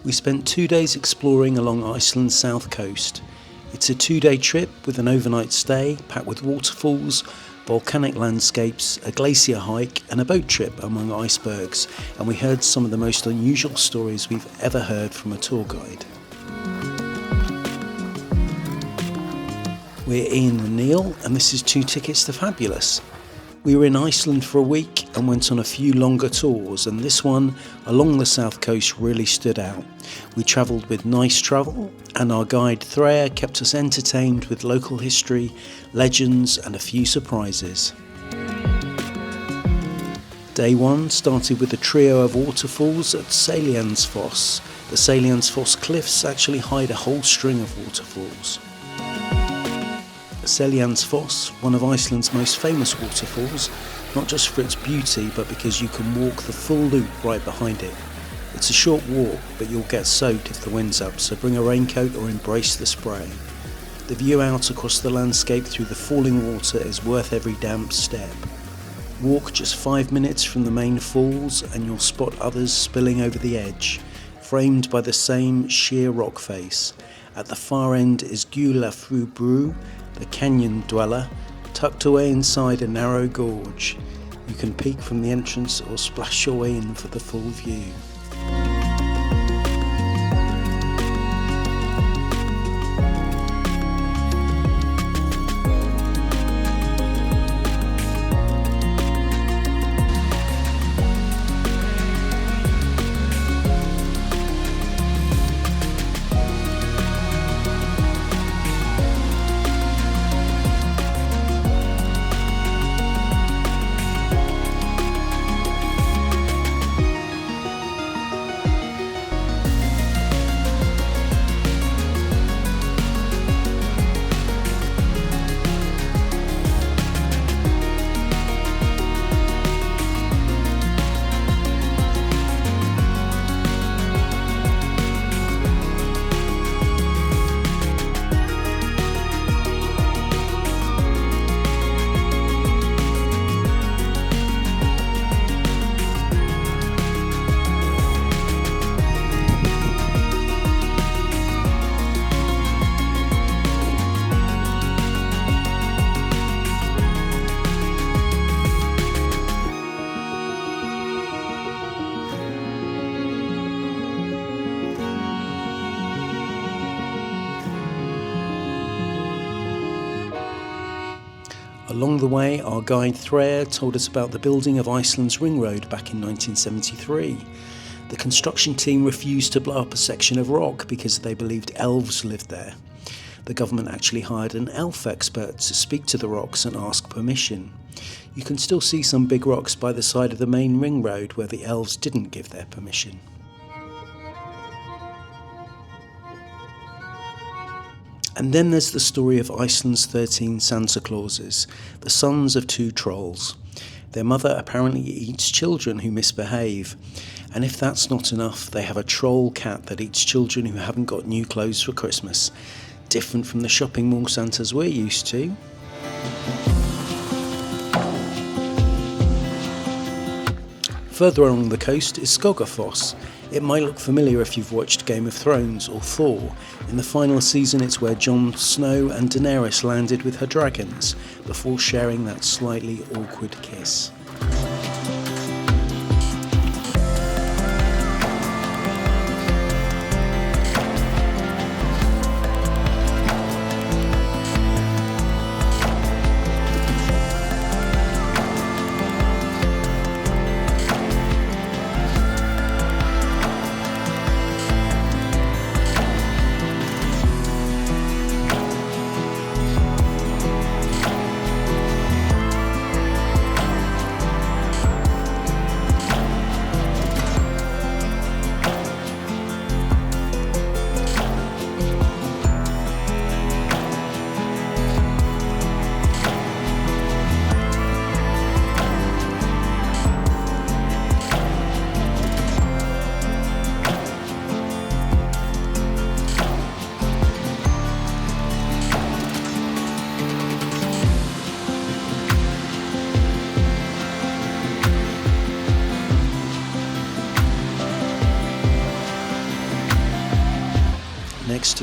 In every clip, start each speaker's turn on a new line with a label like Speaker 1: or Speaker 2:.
Speaker 1: We spent 2 days exploring along Iceland's south coast. It's a 2-day trip with an overnight stay packed with waterfalls, volcanic landscapes, a glacier hike and a boat trip among icebergs, and we heard some of the most unusual stories we've ever heard from a tour guide. We're Ian and Neil, and this is 2 Tickets to Fabulous. We were in Iceland for a week and went on a few longer tours, and this one along the south coast really stood out. We travelled with Nice Travel, and our guide Threa kept us entertained with local history, legends and a few surprises. Day 1 started with a trio of waterfalls at Seljalandsfoss. The Seljalandsfoss cliffs actually hide a whole string of waterfalls. Seljalandsfoss, one of Iceland's most famous waterfalls, not just for its beauty but because you can walk the full loop right behind it. It's a short walk, but you'll get soaked if the wind's up, so bring a raincoat or embrace the spray. The view out across the landscape through the falling water is worth every damp step. Walk just 5 minutes from the main falls and you'll spot others spilling over the edge, framed by the same sheer rock face. At the far end is Gljúfrabúi, the canyon dweller, tucked away inside a narrow gorge. You can peek from the entrance or splash your way in for the full view. Along the way, our guide Threa told us about the building of Iceland's ring road back in 1973. The construction team refused to blow up a section of rock because they believed elves lived there. The government actually hired an elf expert to speak to the rocks and ask permission. You can still see some big rocks by the side of the main ring road where the elves didn't give their permission. And then there's the story of Iceland's 13 Santa Clauses, the sons of 2 trolls. Their mother apparently eats children who misbehave, and if that's not enough, they have a troll cat that eats children who haven't got new clothes for Christmas. Different from the shopping mall Santas we're used to. Further along the coast is Skogafoss. It might look familiar if you've watched Game of Thrones or Thor. In the final season, it's where Jon Snow and Daenerys landed with her dragons before sharing that slightly awkward kiss.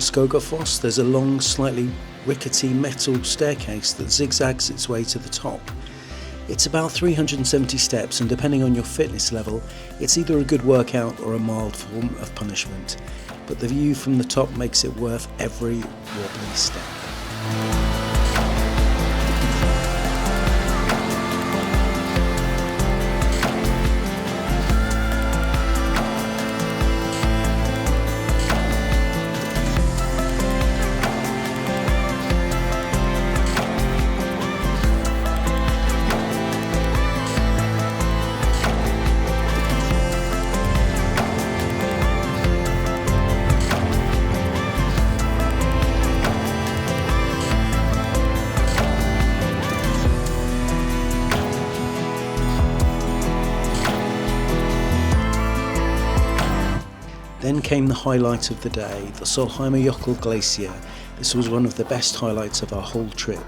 Speaker 1: Skogafoss, there's a long, slightly rickety metal staircase that zigzags its way to the top. It's about 370 steps, and depending on your fitness level, it's either a good workout or a mild form of punishment. But the view from the top makes it worth every wobbly step. Then came the highlight of the day, the Sólheimajökull Glacier. This was one of the best highlights of our whole trip.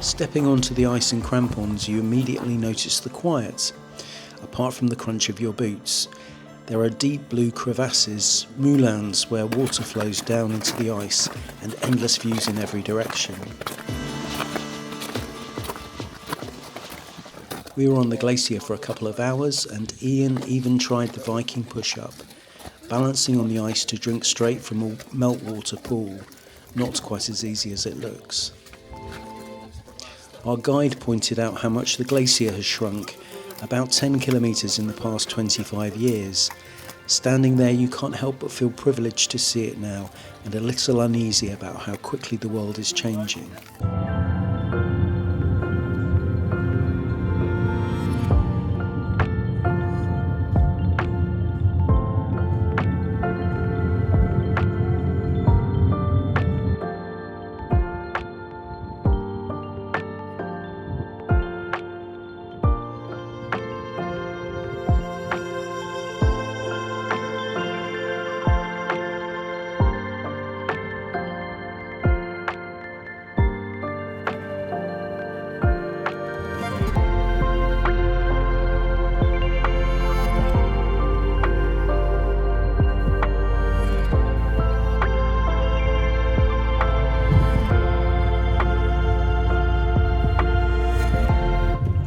Speaker 1: Stepping onto the ice and crampons, you immediately notice the quiet, apart from the crunch of your boots. There are deep blue crevasses, moulins where water flows down into the ice, and endless views in every direction. We were on the glacier for a couple of hours, and Ian even tried the Viking push-up, balancing on the ice to drink straight from a meltwater pool. Not quite as easy as it looks. Our guide pointed out how much the glacier has shrunk, about 10 kilometres in the past 25 years. Standing there, you can't help but feel privileged to see it now, and a little uneasy about how quickly the world is changing.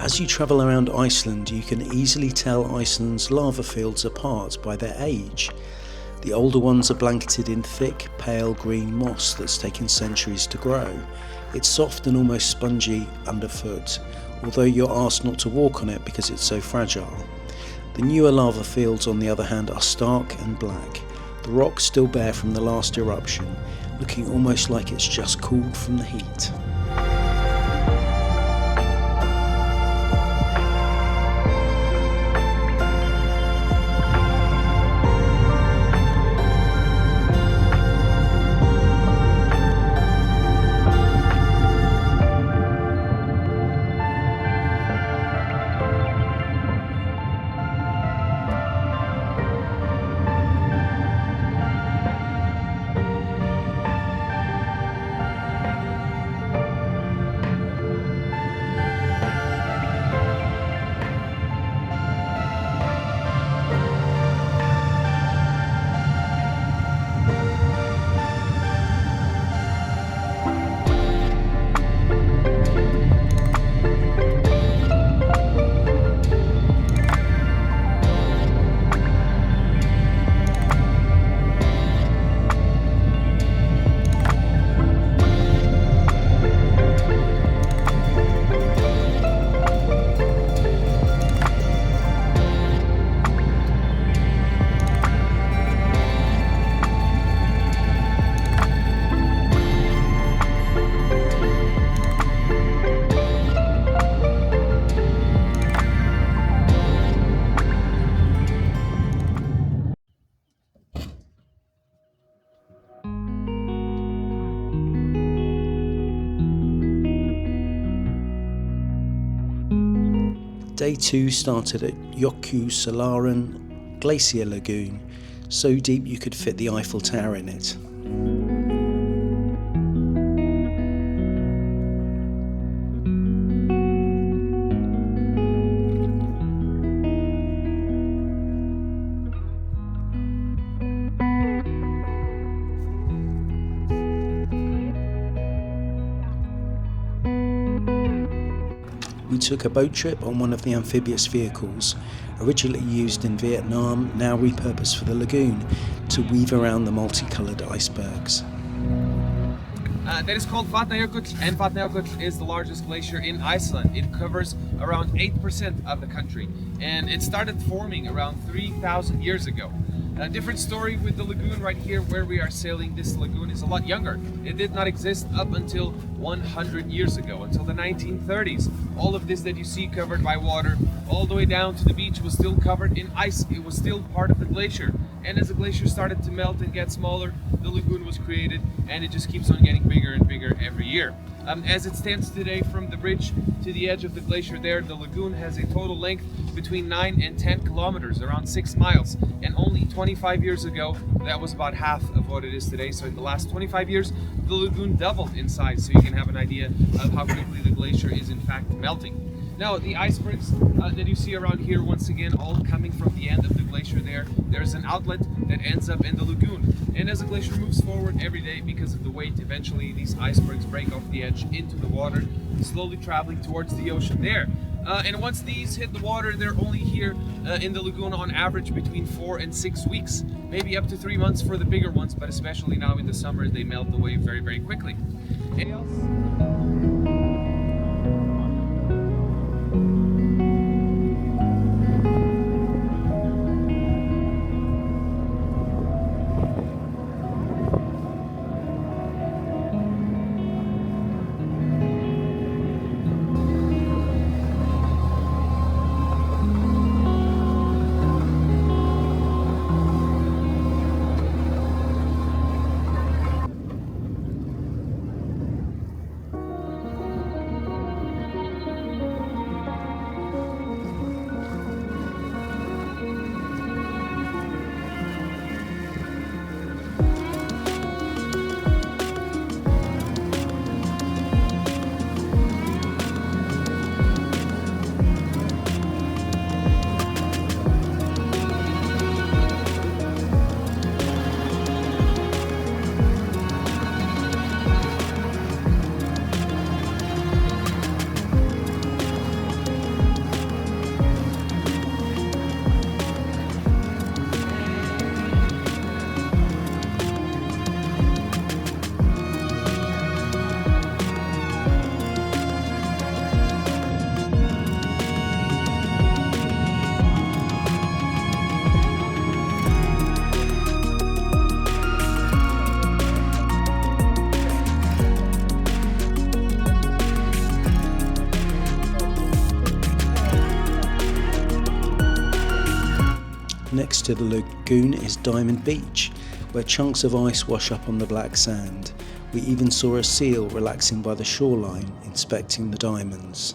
Speaker 1: As you travel around Iceland, you can easily tell Iceland's lava fields apart by their age. The older ones are blanketed in thick, pale green moss that's taken centuries to grow. It's soft and almost spongy underfoot, although you're asked not to walk on it because it's so fragile. The newer lava fields, on the other hand, are stark and black, the rock still bare from the last eruption, looking almost like it's just cooled from the heat. Day 2 started at Jökulsárlón Glacier Lagoon, so deep you could fit the Eiffel Tower in it. took a boat trip on one of the amphibious vehicles, originally used in Vietnam, now repurposed for the lagoon, to weave around the multicoloured icebergs.
Speaker 2: That is called Vatnajökull, and Vatnajökull is the largest glacier in Iceland. It covers around 8% of the country, and it started forming around 3,000 years ago. A different story with the lagoon right here where we are sailing. This lagoon is a lot younger. It did not exist up until 100 years ago, until the 1930s. All of this that you see covered by water, all the way down to the beach, was still covered in ice. It was still part of the glacier. And as the glacier started to melt and get smaller, the lagoon was created, and it just keeps on getting bigger and bigger every year. As it stands today, from the bridge to the edge of the glacier there, the lagoon has a total length between 9 and 10 kilometers, around 6 miles. And only 25 years ago, that was about half of what it is today. So in the last 25 years, the lagoon doubled in size, so you can have an idea of how quickly the glacier is in fact melting. Now, the icebergs that you see around here, once again, all coming from the end of the glacier there. There's an outlet that ends up in the lagoon. And as the glacier moves forward every day, because of the weight, eventually these icebergs break off the edge into the water, slowly traveling towards the ocean there. And once these hit the water, they're only here in the lagoon on average between 4 and 6 weeks, maybe up to 3 months for the bigger ones, but especially now in the summer, they melt away very, very quickly. Anything else?
Speaker 1: Next to the lagoon is Diamond Beach, where chunks of ice wash up on the black sand. We even saw a seal relaxing by the shoreline, inspecting the diamonds.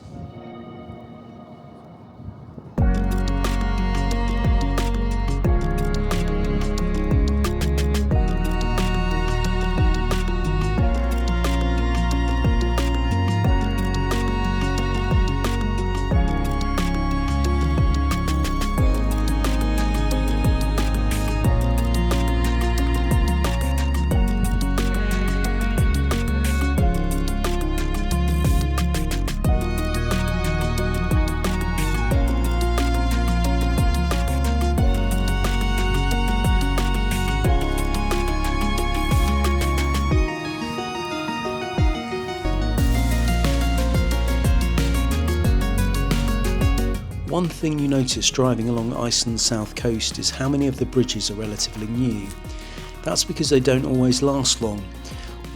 Speaker 1: One thing you notice driving along Iceland's south coast is how many of the bridges are relatively new. That's because they don't always last long.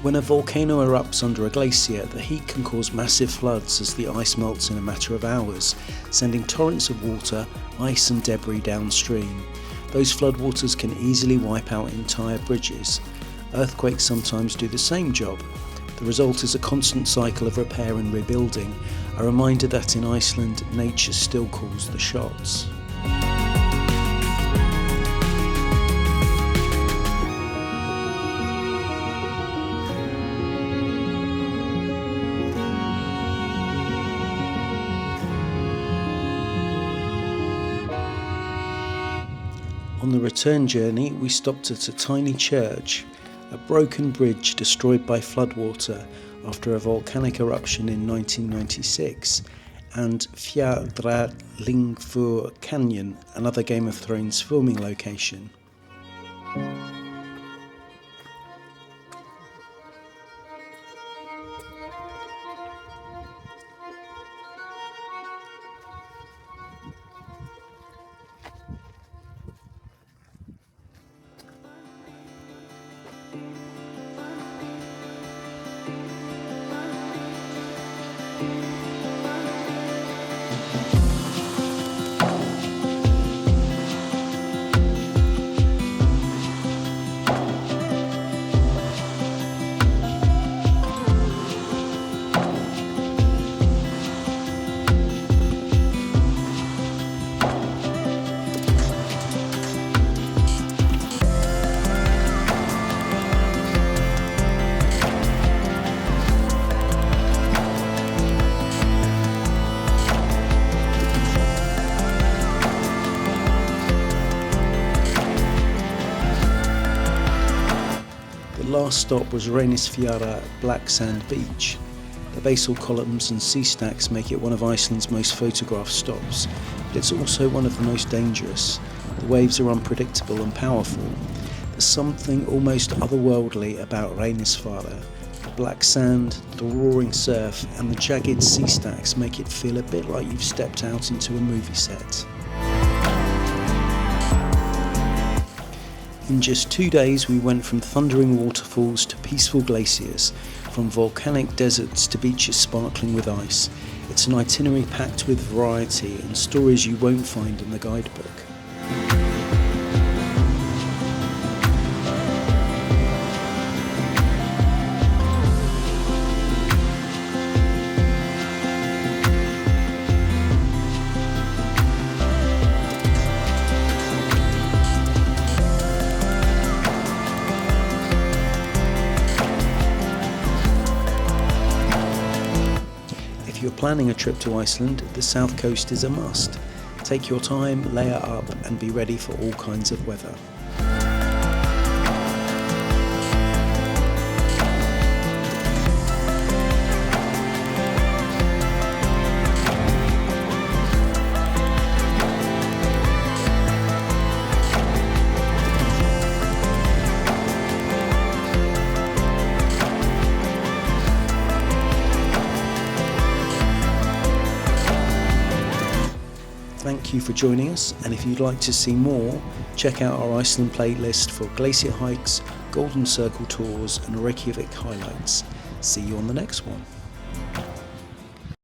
Speaker 1: When a volcano erupts under a glacier, the heat can cause massive floods as the ice melts in a matter of hours, sending torrents of water, ice and debris downstream. Those floodwaters can easily wipe out entire bridges. Earthquakes sometimes do the same job. The result is a constant cycle of repair and rebuilding, a reminder that in Iceland, nature still calls the shots. On the return journey, we stopped at a tiny church, a broken bridge destroyed by floodwater after a volcanic eruption in 1996, and Fjarðarlingfur Canyon, another Game of Thrones filming location. The last stop was Reynisfjara Black Sand Beach. The basal columns and sea stacks make it one of Iceland's most photographed stops, but it's also one of the most dangerous. The waves are unpredictable and powerful. There's something almost otherworldly about Reynisfjara. The black sand, the roaring surf and the jagged sea stacks make it feel a bit like you've stepped out into a movie set. In just 2 days we went from thundering waterfalls to peaceful glaciers, from volcanic deserts to beaches sparkling with ice. It's an itinerary packed with variety and stories you won't find in the guidebook. If you're planning a trip to Iceland, the south coast is a must. Take your time, layer up and be ready for all kinds of weather. Thank you for joining us, and if you'd like to see more, check out our Iceland playlist for Glacier hikes, Golden Circle tours and Reykjavik highlights. See you on the next one.